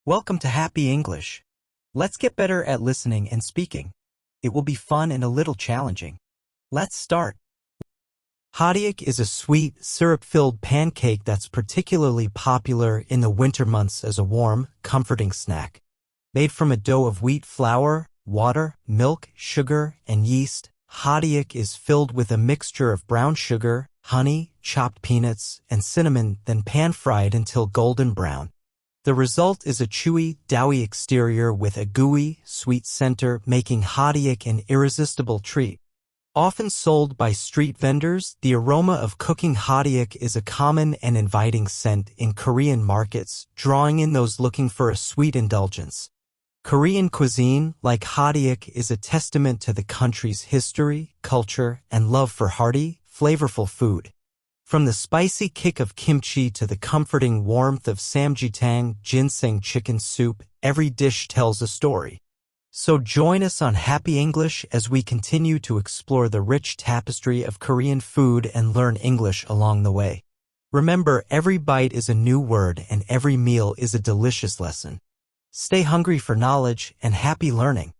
Welcome to Happy English. Let's get better at listening and speaking. It will be fun and a little challenging. Let's start. Hoddeok is a sweet, syrup-filled pancake that's particularly popular in the winter months as a warm, comforting snack. Made from a dough of wheat flour, water, milk, sugar, and yeast, Hoddeok is filled with a mixture of brown sugar, honey, chopped peanuts, and cinnamon, then pan-fried until golden brown. The result is a chewy, doughy exterior with a gooey, sweet center, making Hoddeok an irresistible treat. Often sold by street vendors, the aroma of cooking Hoddeok is a common and inviting scent in Korean markets, drawing in those looking for a sweet indulgence. Korean cuisine, like Hoddeok, is a testament to the country's history, culture, and love for hearty, flavorful food. From the spicy kick of kimchi to the comforting warmth of samjitang, ginseng chicken soup, every dish tells a story. So join us on Happy English as we continue to explore the rich tapestry of Korean food and learn English along the way. Remember, every bite is a new word and every meal is a delicious lesson. Stay hungry for knowledge and happy learning.